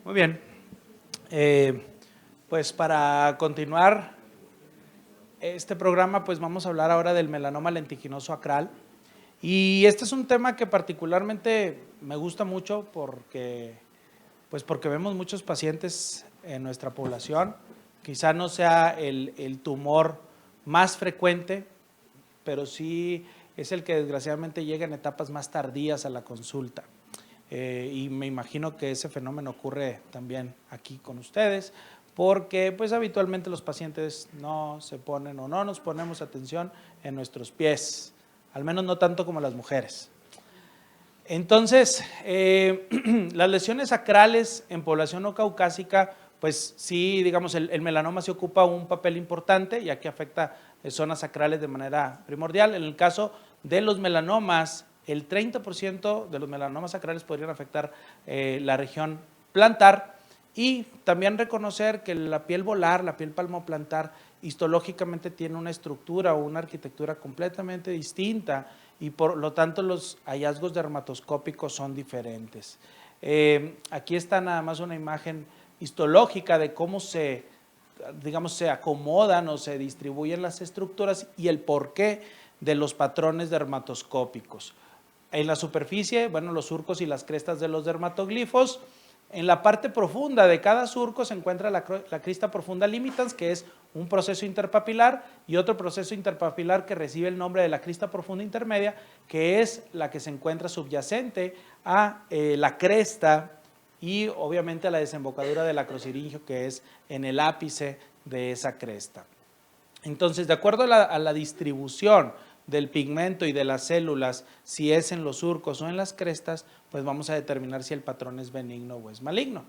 Muy bien. Pues para continuar este programa, pues vamos a hablar ahora del melanoma lentiginoso acral. Y este es un tema que particularmente me gusta mucho porque vemos muchos pacientes en nuestra población. Quizá no sea el tumor más frecuente, pero sí es el que desgraciadamente llega en etapas más tardías a la consulta. Y me imagino que ese fenómeno ocurre también aquí con ustedes, porque pues habitualmente los pacientes no se ponen o no nos ponemos atención en nuestros pies, al menos no tanto como las mujeres. Entonces, las lesiones acrales en población no caucásica, pues sí, digamos, el melanoma sí ocupa un papel importante, ya que afecta zonas acrales de manera primordial. En el caso de los melanomas, el 30% de los melanomas acrales podrían afectar la región plantar, y también reconocer que la piel volar, la piel palmoplantar, histológicamente tiene una estructura o una arquitectura completamente distinta, y por lo tanto los hallazgos dermatoscópicos son diferentes. Aquí está nada más una imagen histológica de cómo se acomodan o se distribuyen las estructuras y el porqué de los patrones dermatoscópicos. En la superficie, bueno, los surcos y las crestas de los dermatoglifos. En la parte profunda de cada surco se encuentra la crista profunda limitans, que es un proceso interpapilar, y otro proceso interpapilar que recibe el nombre de la crista profunda intermedia, que es la que se encuentra subyacente a la cresta y obviamente a la desembocadura del acrosiringio, que es en el ápice de esa cresta. Entonces, de acuerdo a la distribución del pigmento y de las células, si es en los surcos o en las crestas, pues vamos a determinar si el patrón es benigno o es maligno.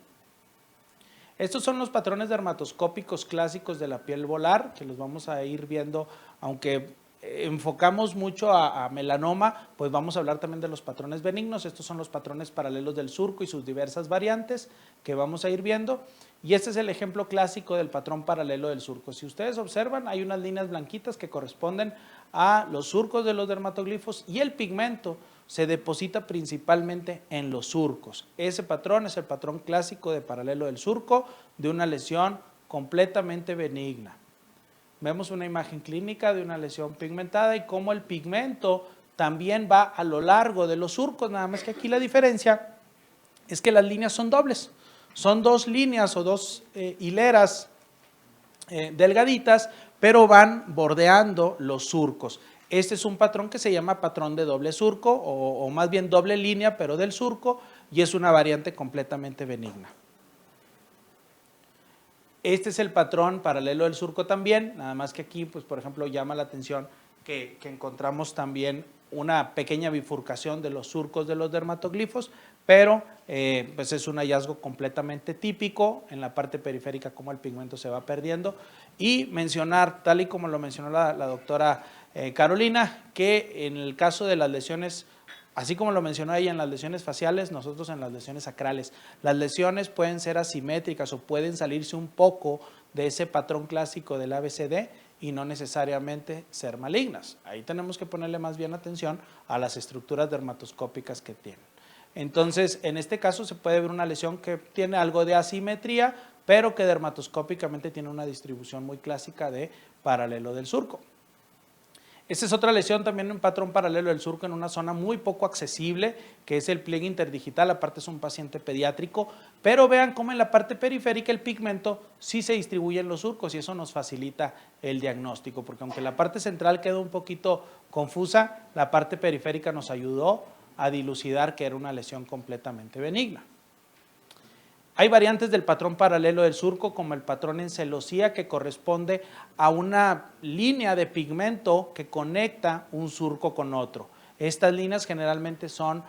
Estos son los patrones dermatoscópicos clásicos de la piel volar, que los vamos a ir viendo, aunque enfocamos mucho a melanoma, pues vamos a hablar también de los patrones benignos. Estos son los patrones paralelos del surco y sus diversas variantes que vamos a ir viendo, y este es el ejemplo clásico del patrón paralelo del surco. Si ustedes observan, hay unas líneas blanquitas que corresponden a los surcos de los dermatoglifos, y el pigmento se deposita principalmente en los surcos. Ese patrón es el patrón clásico de paralelo del surco de una lesión completamente benigna. Vemos una imagen clínica de una lesión pigmentada y cómo el pigmento también va a lo largo de los surcos, nada más que aquí la diferencia es que las líneas son dobles. Son dos líneas o dos hileras delgaditas, pero van bordeando los surcos. Este es un patrón que se llama patrón de doble surco, o más bien doble línea, pero del surco, y es una variante completamente benigna. Este es el patrón paralelo del surco también, nada más que aquí, pues por ejemplo, llama la atención que encontramos también una pequeña bifurcación de los surcos de los dermatoglifos, pero pues es un hallazgo completamente típico en la parte periférica, como el pigmento se va perdiendo. Y mencionar, tal y como lo mencionó la doctora Carolina, que en el caso de las lesiones, así como lo mencionó ella en las lesiones faciales, nosotros en las lesiones acrales, las lesiones pueden ser asimétricas o pueden salirse un poco de ese patrón clásico del ABCD y no necesariamente ser malignas. Ahí tenemos que ponerle más bien atención a las estructuras dermatoscópicas que tienen. Entonces, en este caso se puede ver una lesión que tiene algo de asimetría, pero que dermatoscópicamente tiene una distribución muy clásica de paralelo del surco. Esta es otra lesión también en patrón paralelo del surco en una zona muy poco accesible, que es el pliegue interdigital. Aparte es un paciente pediátrico, pero vean cómo en la parte periférica el pigmento sí se distribuye en los surcos, y eso nos facilita el diagnóstico, porque aunque la parte central quedó un poquito confusa, la parte periférica nos ayudó a dilucidar que era una lesión completamente benigna. Hay variantes del patrón paralelo del surco, como el patrón en celosía, que corresponde a una línea de pigmento que conecta un surco con otro. Estas líneas generalmente son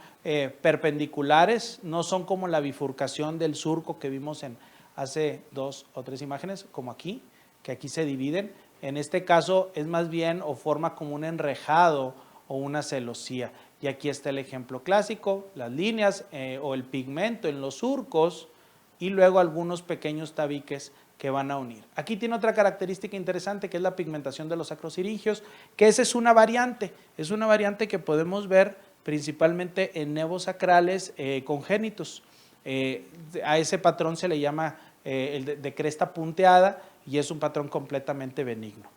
perpendiculares, no son como la bifurcación del surco que vimos en hace 2 o 3 imágenes, como aquí, que aquí se dividen. En este caso es más bien o forma como un enrejado o una celosía. Y aquí está el ejemplo clásico, las líneas o el pigmento en los surcos, y luego algunos pequeños tabiques que van a unir. Aquí tiene otra característica interesante, que es la pigmentación de los acrosiringios, que esa es una variante que podemos ver principalmente en nevos acrales congénitos. A ese patrón se le llama el de cresta punteada y es un patrón completamente benigno.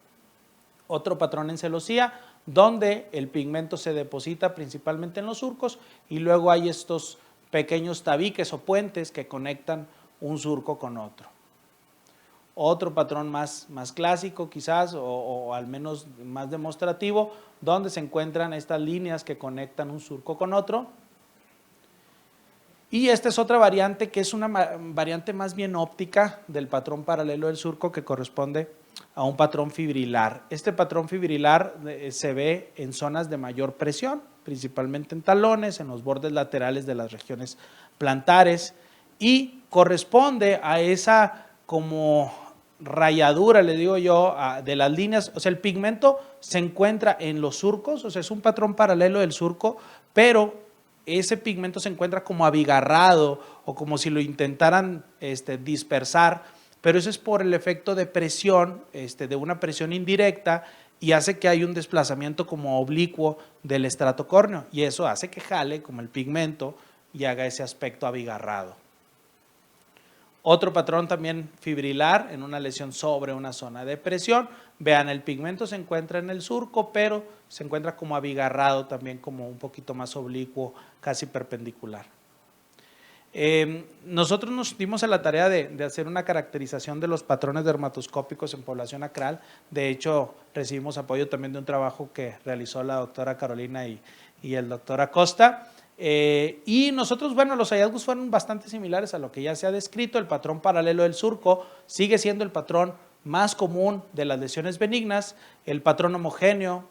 Otro patrón en celosía, donde el pigmento se deposita principalmente en los surcos y luego hay estos pequeños tabiques o puentes que conectan un surco con otro. Otro patrón más clásico quizás, o al menos más demostrativo, donde se encuentran estas líneas que conectan un surco con otro. Y esta es otra variante que es una variante más bien óptica del patrón paralelo del surco que corresponde a un patrón fibrilar. Este patrón fibrilar se ve en zonas de mayor presión, principalmente en talones, en los bordes laterales de las regiones plantares y corresponde a esa como rayadura, le digo yo, de las líneas. O sea, el pigmento se encuentra en los surcos, o sea, es un patrón paralelo del surco, pero ese pigmento se encuentra como abigarrado o como si lo intentaran dispersar, pero eso es por el efecto de presión, de una presión indirecta, y hace que haya un desplazamiento como oblicuo del estrato córneo y eso hace que jale como el pigmento y haga ese aspecto abigarrado. Otro patrón también fibrilar en una lesión sobre una zona de presión. Vean, el pigmento se encuentra en el surco, pero se encuentra como abigarrado también, como un poquito más oblicuo, casi perpendicular. Nosotros nos dimos a la tarea de hacer una caracterización de los patrones dermatoscópicos en población acral. De hecho, recibimos apoyo también de un trabajo que realizó la doctora Carolina y el doctor Acosta. Y nosotros, bueno, los hallazgos fueron bastante similares a lo que ya se ha descrito. El patrón paralelo del surco sigue siendo el patrón más común de las lesiones benignas, el patrón homogéneo,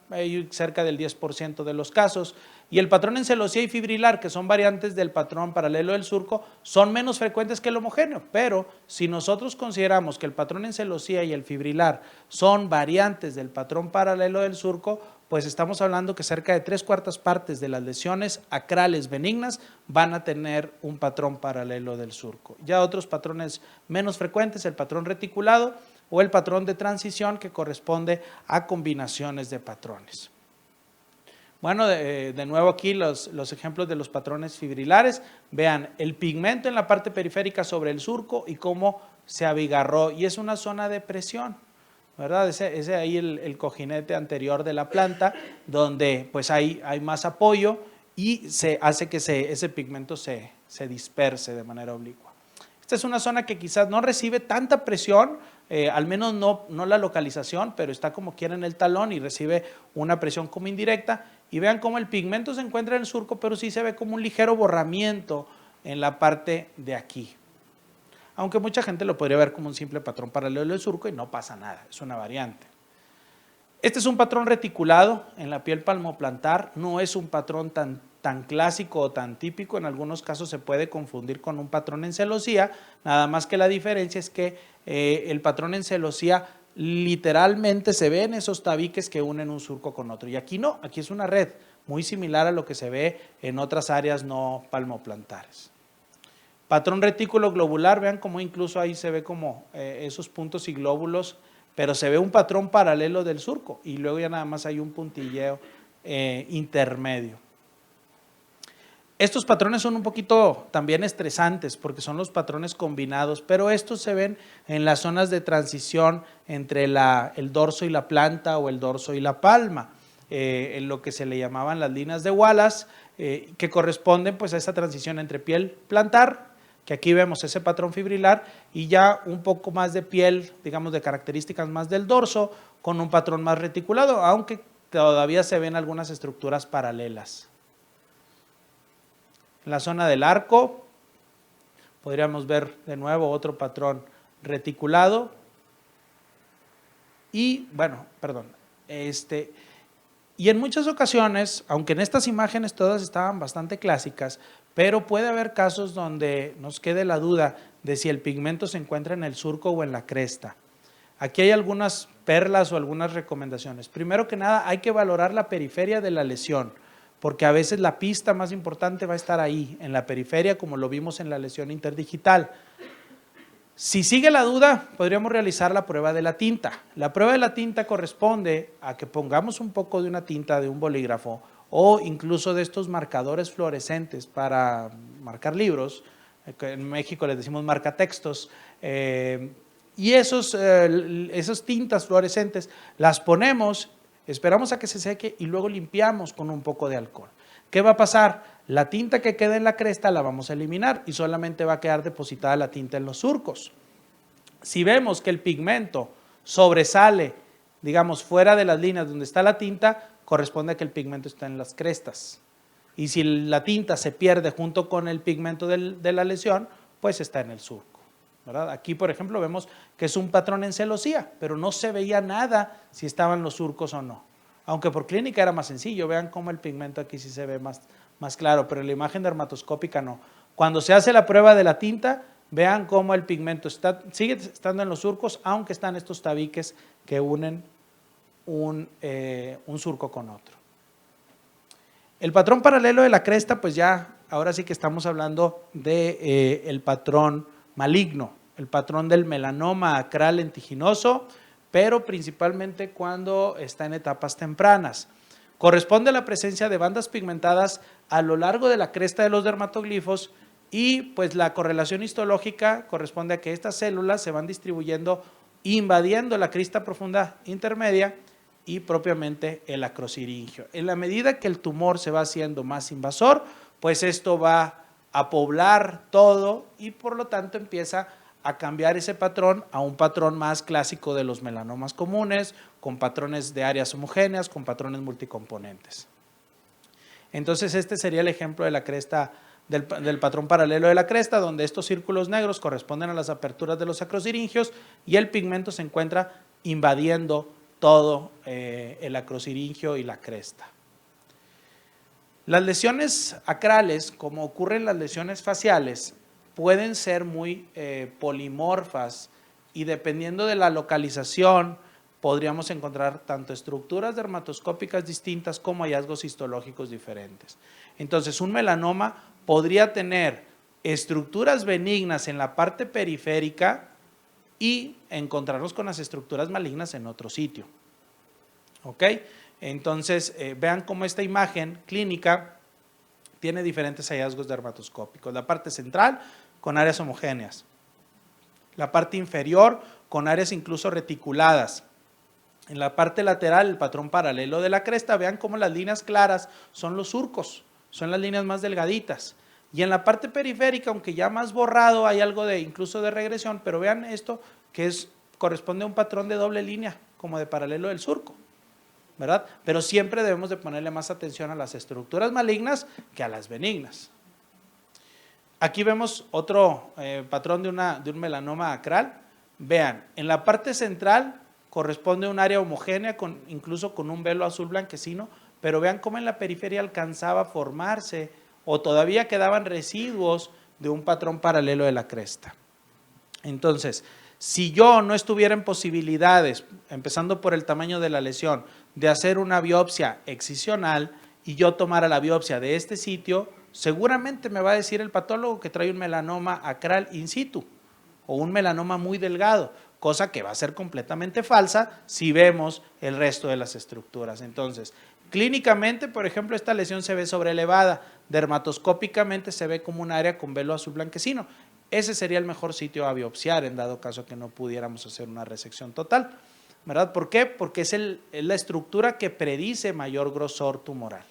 cerca del 10% de los casos, y el patrón en celosía y fibrilar, que son variantes del patrón paralelo del surco, son menos frecuentes que el homogéneo, pero si nosotros consideramos que el patrón en celosía y el fibrilar son variantes del patrón paralelo del surco, pues estamos hablando que cerca de 3/4 partes de las lesiones acrales benignas van a tener un patrón paralelo del surco. Ya otros patrones menos frecuentes, el patrón reticulado o el patrón de transición, que corresponde a combinaciones de patrones. Bueno, de nuevo aquí los ejemplos de los patrones fibrilares. Vean, el pigmento en la parte periférica sobre el surco y cómo se abigarró, y es una zona de presión, ¿verdad? Ese ahí el cojinete anterior de la planta, donde pues hay más apoyo y se hace que ese pigmento se disperse de manera oblicua. Esta es una zona que quizás no recibe tanta presión, al menos no la localización, pero está como quiera en el talón y recibe una presión como indirecta. Y vean cómo el pigmento se encuentra en el surco, pero sí se ve como un ligero borramiento en la parte de aquí. Aunque mucha gente lo podría ver como un simple patrón paralelo del surco y no pasa nada, es una variante. Este es un patrón reticulado en la piel palmoplantar, no es un patrón tan clásico o tan típico, en algunos casos se puede confundir con un patrón en celosía, nada más que la diferencia es que el patrón en celosía literalmente se ve en esos tabiques que unen un surco con otro, y aquí no, aquí es una red muy similar a lo que se ve en otras áreas no palmoplantares. Patrón retículo globular, vean cómo incluso ahí se ve como esos puntos y glóbulos, pero se ve un patrón paralelo del surco y luego ya nada más hay un puntilleo intermedio. Estos patrones son un poquito también estresantes porque son los patrones combinados, pero estos se ven en las zonas de transición entre el dorso y la planta o el dorso y la palma, en lo que se le llamaban las líneas de Wallace, que corresponden pues a esa transición entre piel plantar, que aquí vemos ese patrón fibrilar, y ya un poco más de piel, digamos de características más del dorso, con un patrón más reticulado, aunque todavía se ven algunas estructuras paralelas. En la zona del arco podríamos ver de nuevo otro patrón reticulado y bueno, perdón, y en muchas ocasiones, aunque en estas imágenes todas estaban bastante clásicas, pero puede haber casos donde nos quede la duda de si el pigmento se encuentra en el surco o en la cresta. Aquí hay algunas perlas o algunas recomendaciones. Primero que nada, hay que valorar la periferia de la lesión, porque a veces la pista más importante va a estar ahí, en la periferia, como lo vimos en la lesión interdigital. Si sigue la duda, podríamos realizar la prueba de la tinta. La prueba de la tinta corresponde a que pongamos un poco de una tinta de un bolígrafo o incluso de estos marcadores fluorescentes para marcar libros, en México les decimos marcatextos, y esas tintas fluorescentes las ponemos, esperamos a que se seque y luego limpiamos con un poco de alcohol. ¿Qué va a pasar? La tinta que queda en la cresta la vamos a eliminar y solamente va a quedar depositada la tinta en los surcos. Si vemos que el pigmento sobresale, digamos, fuera de las líneas donde está la tinta, corresponde a que el pigmento está en las crestas. Y si la tinta se pierde junto con el pigmento de la lesión, pues está en el surco, ¿verdad? Aquí, por ejemplo, vemos que es un patrón en celosía, pero no se veía nada si estaban los surcos o no. Aunque por clínica era más sencillo, vean cómo el pigmento aquí sí se ve más claro, pero en la imagen dermatoscópica no. Cuando se hace la prueba de la tinta, vean cómo el pigmento sigue estando en los surcos, aunque están estos tabiques que unen un surco con otro. El patrón paralelo de la cresta, pues ya, ahora sí que estamos hablando del patrón maligno, el patrón del melanoma acral lentiginoso, pero principalmente cuando está en etapas tempranas. Corresponde a la presencia de bandas pigmentadas a lo largo de la cresta de los dermatoglifos y pues la correlación histológica corresponde a que estas células se van distribuyendo, invadiendo la crista profunda intermedia y propiamente el acrosiringio. En la medida que el tumor se va haciendo más invasor, pues esto va a poblar todo y por lo tanto empieza a cambiar ese patrón a un patrón más clásico de los melanomas comunes, con patrones de áreas homogéneas, con patrones multicomponentes. Entonces este sería el ejemplo de la cresta, del patrón paralelo de la cresta, donde estos círculos negros corresponden a las aperturas de los acrosiringios y el pigmento se encuentra invadiendo todo el acrosiringio y la cresta. Las lesiones acrales, como ocurren las lesiones faciales, pueden ser muy polimorfas y dependiendo de la localización podríamos encontrar tanto estructuras dermatoscópicas distintas como hallazgos histológicos diferentes. Entonces, un melanoma podría tener estructuras benignas en la parte periférica y encontrarnos con las estructuras malignas en otro sitio. ¿Ok? Entonces, vean cómo esta imagen clínica tiene diferentes hallazgos dermatoscópicos. La parte central con áreas homogéneas. La parte inferior con áreas incluso reticuladas. En la parte lateral, el patrón paralelo de la cresta, vean cómo las líneas claras son los surcos, son las líneas más delgaditas. Y en la parte periférica, aunque ya más borrado, hay algo incluso de regresión, pero vean esto que corresponde a un patrón de doble línea, como de paralelo del surco, ¿verdad? Pero siempre debemos de ponerle más atención a las estructuras malignas que a las benignas. Aquí vemos otro patrón de un melanoma acral. Vean, en la parte central corresponde a un área homogénea, incluso con un velo azul blanquecino, pero vean cómo en la periferia alcanzaba a formarse o todavía quedaban residuos de un patrón paralelo de la cresta. Entonces, si yo no estuviera en posibilidades, empezando por el tamaño de la lesión, de hacer una biopsia excisional y yo tomara la biopsia de este sitio, seguramente me va a decir el patólogo que trae un melanoma acral in situ o un melanoma muy delgado, cosa que va a ser completamente falsa si vemos el resto de las estructuras. Entonces, clínicamente, por ejemplo, esta lesión se ve sobrelevada, dermatoscópicamente se ve como un área con velo azul blanquecino. Ese sería el mejor sitio a biopsiar en dado caso que no pudiéramos hacer una resección total, ¿verdad? ¿Por qué? Porque es la estructura que predice mayor grosor tumoral.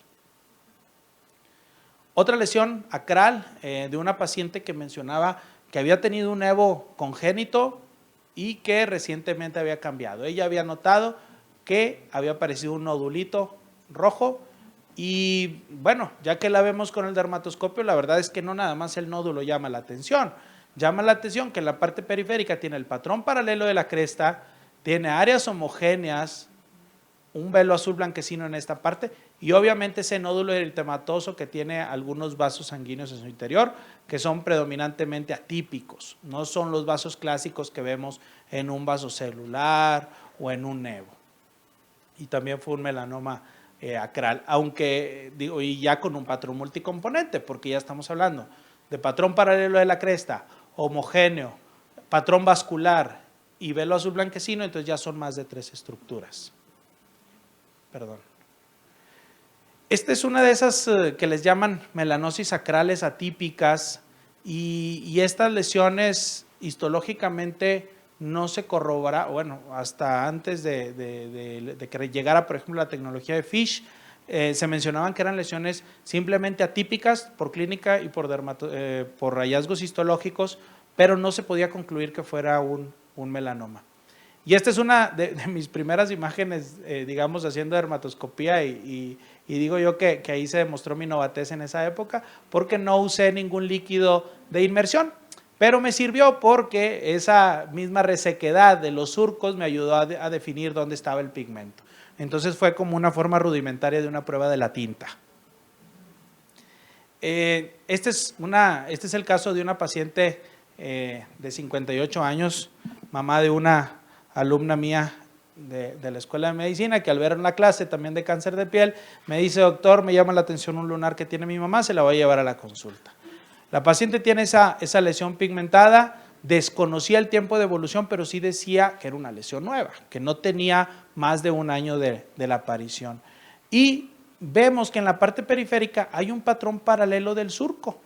Otra lesión acral de una paciente que mencionaba que había tenido un EVO congénito y que recientemente había cambiado. Ella había notado que había aparecido un nodulito rojo y bueno, ya que la vemos con el dermatoscopio, la verdad es que no nada más el nódulo llama la atención. Llama la atención que en la parte periférica tiene el patrón paralelo de la cresta, tiene áreas homogéneas, un velo azul blanquecino en esta parte y obviamente ese nódulo eritematoso que tiene algunos vasos sanguíneos en su interior que son predominantemente atípicos, no son los vasos clásicos que vemos en un vaso celular o en un nevo. Y también fue un melanoma acral, aunque digo, y ya con un patrón multicomponente, porque ya estamos hablando de patrón paralelo de la cresta, homogéneo, patrón vascular y velo azul blanquecino, entonces ya son más de 3 estructuras. Perdón. Esta es una de esas que les llaman melanosis acrales atípicas y estas lesiones histológicamente no se corrobora, bueno, hasta antes de que llegara, por ejemplo, la tecnología de FISH, se mencionaban que eran lesiones simplemente atípicas por clínica y por hallazgos histológicos, pero no se podía concluir que fuera un melanoma. Y esta es una de mis primeras imágenes, digamos, haciendo dermatoscopía y digo yo que ahí se demostró mi novatez en esa época porque no usé ningún líquido de inmersión, pero me sirvió porque esa misma resequedad de los surcos me ayudó a definir dónde estaba el pigmento. Entonces fue como una forma rudimentaria de una prueba de la tinta. Este es el caso de una paciente de 58 años, mamá de una alumna mía de la Escuela de Medicina, que al ver en la clase también de cáncer de piel, me dice: doctor, me llama la atención un lunar que tiene mi mamá, se la voy a llevar a la consulta. La paciente tiene esa lesión pigmentada, desconocía el tiempo de evolución, pero sí decía que era una lesión nueva, que no tenía más de un año de la aparición. Y vemos que en la parte periférica hay un patrón paralelo del surco,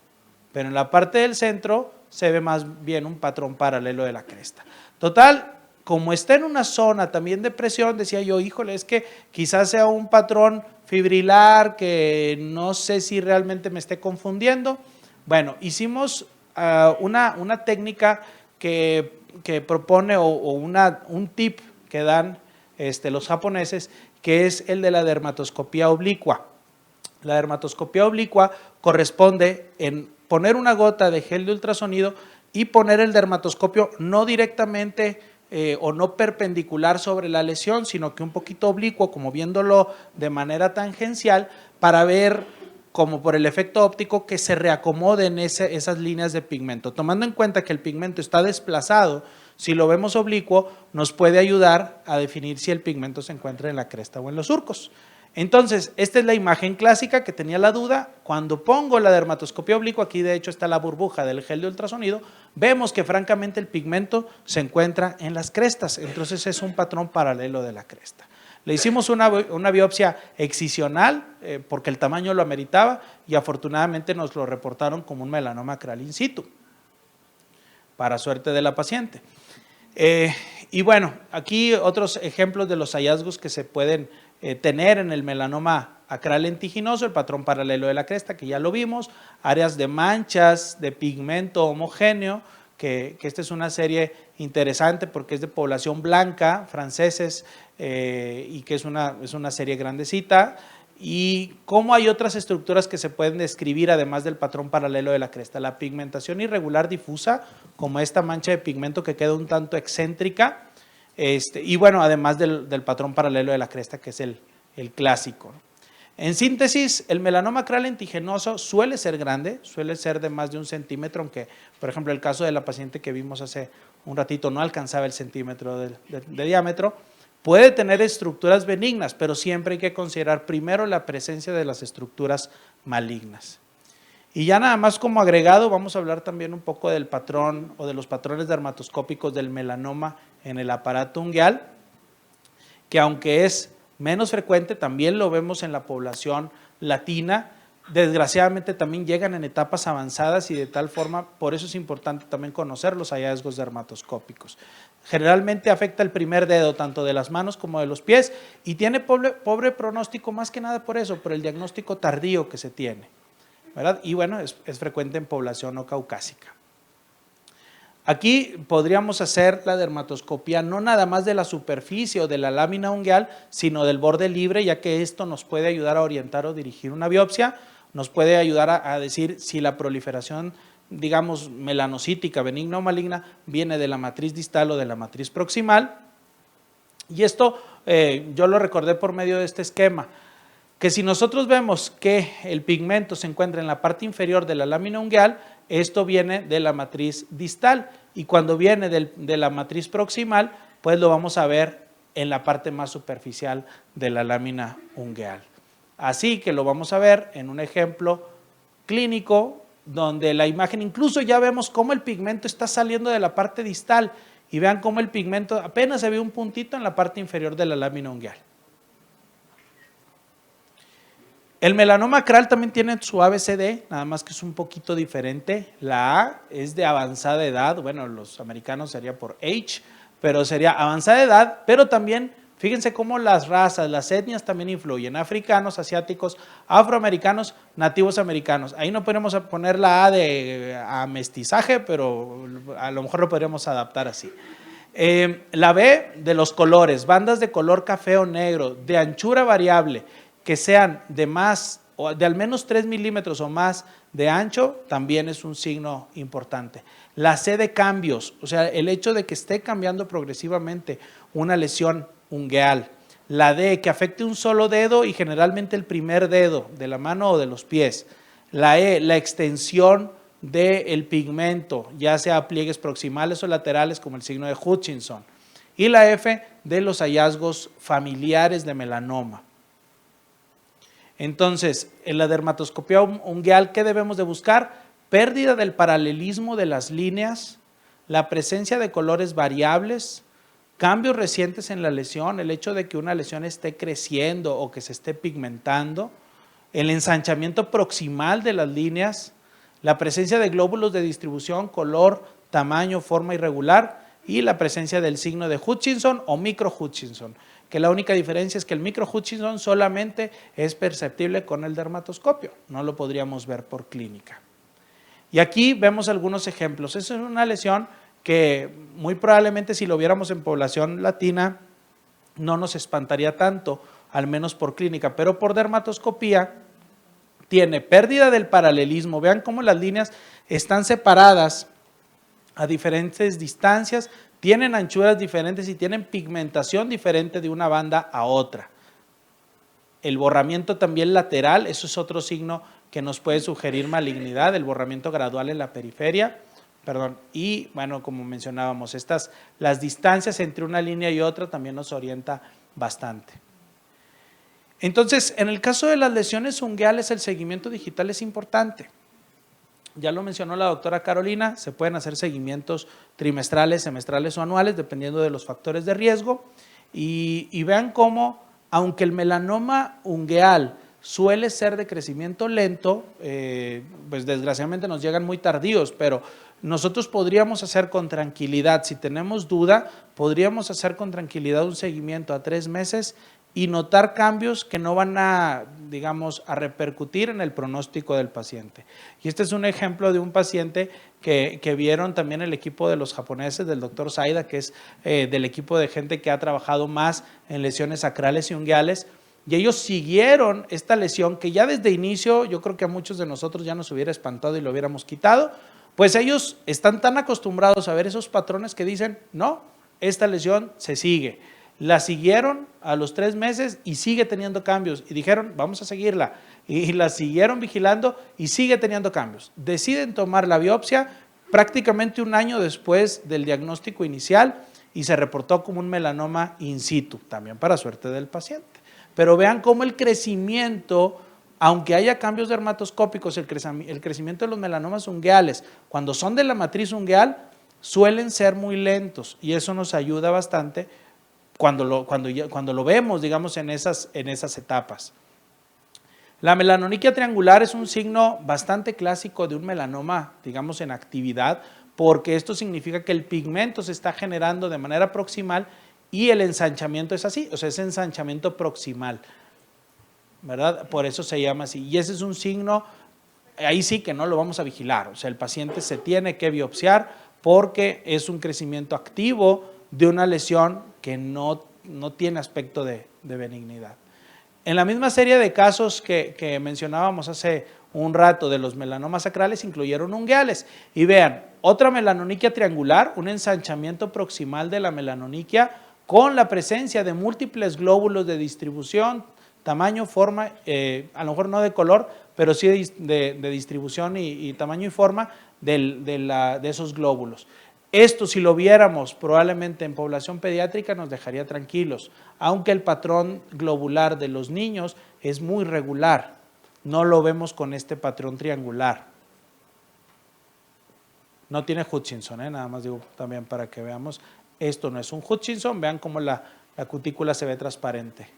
pero en la parte del centro se ve más bien un patrón paralelo de la cresta. Total, como está en una zona también de presión, decía yo, híjole, es que quizás sea un patrón fibrilar que no sé si realmente me esté confundiendo. Bueno, hicimos una técnica que propone o un tip que dan los japoneses, que es el de la dermatoscopía oblicua. La dermatoscopía oblicua corresponde en poner una gota de gel de ultrasonido y poner el dermatoscopio no directamente o no perpendicular sobre la lesión, sino que un poquito oblicuo, como viéndolo de manera tangencial, para ver, como por el efecto óptico, que se reacomoden esas líneas de pigmento. Tomando en cuenta que el pigmento está desplazado, si lo vemos oblicuo, nos puede ayudar a definir si el pigmento se encuentra en la cresta o en los surcos. Entonces, esta es la imagen clásica que tenía la duda. Cuando pongo la dermatoscopia oblicua, aquí de hecho está la burbuja del gel de ultrasonido, vemos que francamente el pigmento se encuentra en las crestas, entonces es un patrón paralelo de la cresta. Le hicimos una biopsia excisional porque el tamaño lo ameritaba y afortunadamente nos lo reportaron como un melanoma acral in situ, para suerte de la paciente. Y bueno, aquí otros ejemplos de los hallazgos que se pueden tener en el melanoma acral lentiginoso: el patrón paralelo de la cresta, que ya lo vimos, áreas de manchas de pigmento homogéneo, que esta es una serie interesante porque es de población blanca, franceses, y que es una serie grandecita, y cómo hay otras estructuras que se pueden describir además del patrón paralelo de la cresta. La pigmentación irregular difusa, como esta mancha de pigmento que queda un tanto excéntrica, y bueno, además del patrón paralelo de la cresta, que es el clásico. En síntesis, el melanoma acral lentiginoso suele ser grande, suele ser de más de 1 centímetro, aunque, por ejemplo, el caso de la paciente que vimos hace un ratito no alcanzaba el centímetro de diámetro. Puede tener estructuras benignas, pero siempre hay que considerar primero la presencia de las estructuras malignas. Y ya nada más como agregado, vamos a hablar también un poco del patrón o de los patrones dermatoscópicos del melanoma en el aparato ungueal, que aunque es menos frecuente, también lo vemos en la población latina. Desgraciadamente también llegan en etapas avanzadas y de tal forma, por eso es importante también conocer los hallazgos dermatoscópicos. Generalmente afecta el primer dedo, tanto de las manos como de los pies, y tiene pobre pronóstico más que nada por eso, por el diagnóstico tardío que se tiene, ¿verdad? Y bueno, es frecuente en población no caucásica. Aquí podríamos hacer la dermatoscopía no nada más de la superficie o de la lámina ungueal, sino del borde libre, ya que esto nos puede ayudar a orientar o dirigir una biopsia, nos puede ayudar a decir si la proliferación, digamos, melanocítica, benigna o maligna, viene de la matriz distal o de la matriz proximal. Y esto yo lo recordé por medio de este esquema, que si nosotros vemos que el pigmento se encuentra en la parte inferior de la lámina ungueal, esto viene de la matriz distal, y cuando viene de la matriz proximal, pues lo vamos a ver en la parte más superficial de la lámina ungueal. Así que lo vamos a ver en un ejemplo clínico, donde la imagen incluso ya vemos cómo el pigmento está saliendo de la parte distal, y vean cómo el pigmento apenas se ve un puntito en la parte inferior de la lámina ungueal. El melanoma acral también tiene su ABCD, nada más que es un poquito diferente. La A es de avanzada edad, bueno, los americanos sería por age, pero sería avanzada edad, pero también, fíjense cómo las razas, las etnias también influyen, africanos, asiáticos, afroamericanos, nativos americanos. Ahí no podemos poner la A de mestizaje, pero a lo mejor lo podríamos adaptar así. La B de los colores, bandas de color café o negro, de anchura variable, que sean de más o de al menos 3 milímetros o más de ancho, también es un signo importante. La C de cambios, o sea, el hecho de que esté cambiando progresivamente una lesión ungueal. La D, que afecte un solo dedo y generalmente el primer dedo de la mano o de los pies. La E, la extensión del pigmento, ya sea pliegues proximales o laterales como el signo de Hutchinson. Y la F, de los hallazgos familiares de melanoma. Entonces, en la dermatoscopía ungueal, ¿qué debemos de buscar? Pérdida del paralelismo de las líneas, la presencia de colores variables, cambios recientes en la lesión, el hecho de que una lesión esté creciendo o que se esté pigmentando, el ensanchamiento proximal de las líneas, la presencia de glóbulos de distribución, color, tamaño, forma irregular y la presencia del signo de Hutchinson o micro Hutchinson, que la única diferencia es que el micro Hutchinson solamente es perceptible con el dermatoscopio, no lo podríamos ver por clínica. Y aquí vemos algunos ejemplos. Esa es una lesión que muy probablemente si lo viéramos en población latina no nos espantaría tanto, al menos por clínica, pero por dermatoscopía tiene pérdida del paralelismo. Vean cómo las líneas están separadas a diferentes distancias, tienen anchuras diferentes y tienen pigmentación diferente de una banda a otra. El borramiento también lateral, eso es otro signo que nos puede sugerir malignidad, el borramiento gradual en la periferia, y bueno, como mencionábamos, las distancias entre una línea y otra también nos orienta bastante. Entonces, en el caso de las lesiones ungueales, el seguimiento digital es importante. Ya lo mencionó la doctora Carolina, se pueden hacer seguimientos trimestrales, semestrales o anuales, dependiendo de los factores de riesgo. Y vean cómo, aunque el melanoma ungueal suele ser de crecimiento lento, pues desgraciadamente nos llegan muy tardíos, pero nosotros podríamos hacer con tranquilidad, si tenemos duda, podríamos hacer con tranquilidad un seguimiento a 3 meses y notar cambios que no van a, digamos, a repercutir en el pronóstico del paciente. Y este es un ejemplo de un paciente que vieron también el equipo de los japoneses, del doctor Saida, que es del equipo de gente que ha trabajado más en lesiones sacrales y ungueales, y ellos siguieron esta lesión que ya desde inicio, yo creo que a muchos de nosotros ya nos hubiera espantado y lo hubiéramos quitado, pues ellos están tan acostumbrados a ver esos patrones que dicen, no, esta lesión se sigue. La siguieron a los 3 meses y sigue teniendo cambios y dijeron, vamos a seguirla. Y la siguieron vigilando y sigue teniendo cambios. Deciden tomar la biopsia prácticamente 1 año después del diagnóstico inicial y se reportó como un melanoma in situ, también para suerte del paciente. Pero vean cómo el crecimiento, aunque haya cambios dermatoscópicos, el crecimiento de los melanomas ungueales, cuando son de la matriz ungueal, suelen ser muy lentos y eso nos ayuda bastante cuando lo vemos, digamos, en esas etapas. La melanoniquia triangular es un signo bastante clásico de un melanoma, digamos, en actividad, porque esto significa que el pigmento se está generando de manera proximal y el ensanchamiento es así, o sea, es ensanchamiento proximal, ¿verdad? Por eso se llama así. Y ese es un signo, ahí sí que no lo vamos a vigilar, o sea, el paciente se tiene que biopsiar porque es un crecimiento activo de una lesión que no tiene aspecto de benignidad. En la misma serie de casos que mencionábamos hace un rato de los melanomas sacrales, incluyeron ungueales. Y vean, otra melanoniquia triangular, un ensanchamiento proximal de la melanoniquia con la presencia de múltiples glóbulos de distribución, tamaño, forma, a lo mejor no de color, pero sí de distribución y tamaño y forma de esos glóbulos. Esto, si lo viéramos probablemente en población pediátrica, nos dejaría tranquilos, aunque el patrón globular de los niños es muy regular, no lo vemos con este patrón triangular. No tiene Hutchinson, nada más digo también para que veamos, esto no es un Hutchinson, vean cómo la cutícula se ve transparente.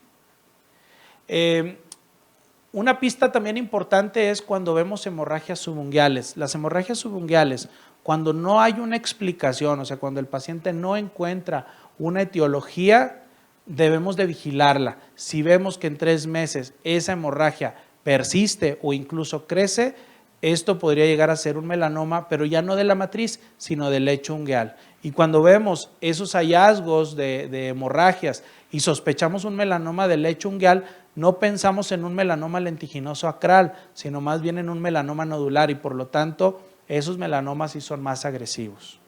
Una pista también importante es cuando vemos hemorragias subunguales. Las hemorragias subunguales, cuando no hay una explicación, o sea, cuando el paciente no encuentra una etiología, debemos de vigilarla. Si vemos que en 3 meses esa hemorragia persiste o incluso crece, esto podría llegar a ser un melanoma, pero ya no de la matriz, sino del lecho ungueal. Y cuando vemos esos hallazgos de hemorragias y sospechamos un melanoma del lecho ungueal, no pensamos en un melanoma lentiginoso acral, sino más bien en un melanoma nodular y por lo tanto esos melanomas sí son más agresivos.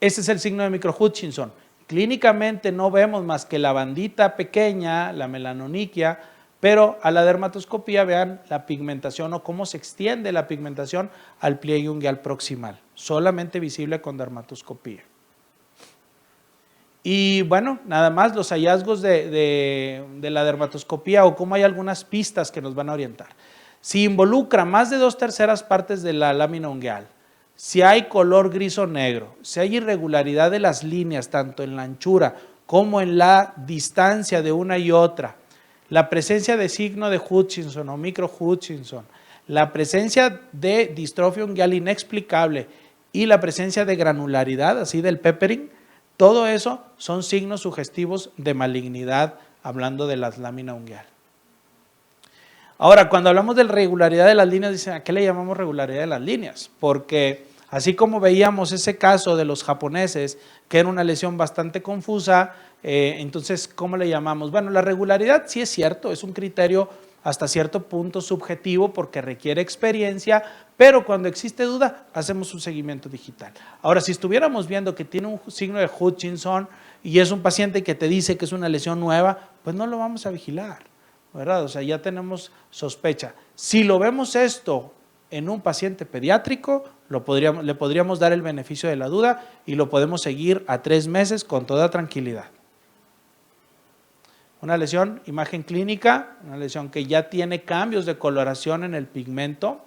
Este es el signo de micro-Hutchinson. Clínicamente no vemos más que la bandita pequeña, la melanoniquia, pero a la dermatoscopía vean la pigmentación o cómo se extiende la pigmentación al pliegue ungueal proximal, solamente visible con dermatoscopía. Y bueno, nada más los hallazgos de la dermatoscopía o cómo hay algunas pistas que nos van a orientar. Si involucra más de 2/3 partes de la lámina ungueal, si hay color gris o negro, si hay irregularidad de las líneas, tanto en la anchura como en la distancia de una y otra, la presencia de signo de Hutchinson o micro-Hutchinson, la presencia de distrofia ungueal inexplicable y la presencia de granularidad, así del peppering, todo eso son signos sugestivos de malignidad, hablando de la lámina ungueal. Ahora, cuando hablamos de regularidad de las líneas, dicen, ¿a qué le llamamos regularidad de las líneas? Porque así como veíamos ese caso de los japoneses, que era una lesión bastante confusa, entonces, ¿cómo le llamamos? Bueno, la regularidad sí es cierto, es un criterio hasta cierto punto subjetivo porque requiere experiencia, pero cuando existe duda, hacemos un seguimiento digital. Ahora, si estuviéramos viendo que tiene un signo de Hutchinson y es un paciente que te dice que es una lesión nueva, pues no lo vamos a vigilar, ¿verdad? O sea, ya tenemos sospecha. Si lo vemos esto en un paciente pediátrico, le podríamos dar el beneficio de la duda y lo podemos seguir a 3 meses con toda tranquilidad. Una lesión, imagen clínica, una lesión que ya tiene cambios de coloración en el pigmento.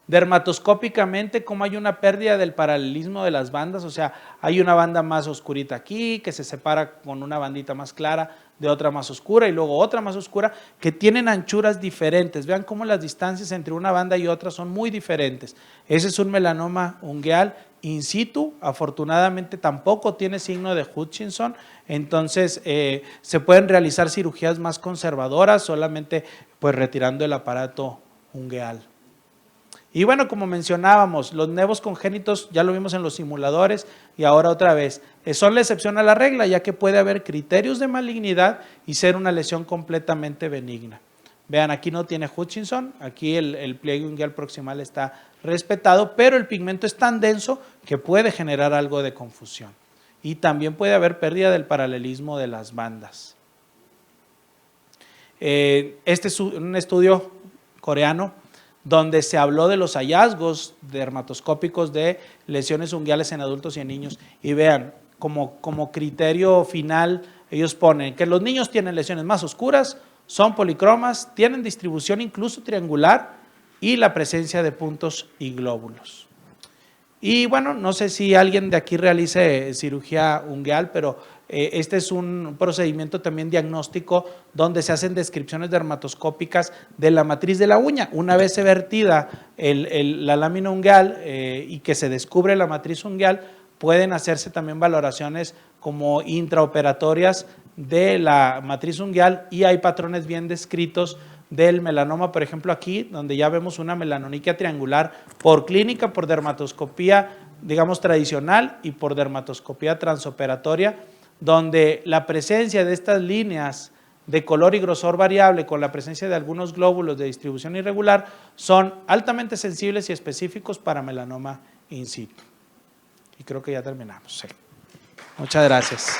Dermatoscópicamente, como hay una pérdida del paralelismo de las bandas, o sea, hay una banda más oscurita aquí, que se separa con una bandita más clara de otra más oscura y luego otra más oscura, que tienen anchuras diferentes. Vean cómo las distancias entre una banda y otra son muy diferentes. Ese es un melanoma ungueal in situ, afortunadamente tampoco tiene signo de Hutchinson, entonces se pueden realizar cirugías más conservadoras, solamente pues retirando el aparato ungueal. Y bueno, como mencionábamos, los nevos congénitos ya lo vimos en los simuladores y ahora otra vez, son la excepción a la regla, ya que puede haber criterios de malignidad y ser una lesión completamente benigna. Vean, aquí no tiene Hutchinson, aquí el pliegue ungueal proximal está respetado, pero el pigmento es tan denso que puede generar algo de confusión. Y también puede haber pérdida del paralelismo de las bandas. Este es un estudio coreano donde se habló de los hallazgos dermatoscópicos de lesiones ungueales en adultos y en niños. Y vean, como criterio final, ellos ponen que los niños tienen lesiones más oscuras, son policromas, tienen distribución incluso triangular y la presencia de puntos y glóbulos. Y bueno, no sé si alguien de aquí realice cirugía ungueal, pero este es un procedimiento también diagnóstico donde se hacen descripciones dermatoscópicas de la matriz de la uña. Una vez se vertida la lámina ungueal y que se descubre la matriz ungueal, pueden hacerse también valoraciones como intraoperatorias de la matriz ungueal y hay patrones bien descritos del melanoma, por ejemplo aquí, donde ya vemos una melanoniquia triangular por clínica, por dermatoscopía, digamos tradicional y por dermatoscopía transoperatoria, donde la presencia de estas líneas de color y grosor variable con la presencia de algunos glóbulos de distribución irregular son altamente sensibles y específicos para melanoma in situ. Y creo que ya terminamos. Sí. Muchas gracias.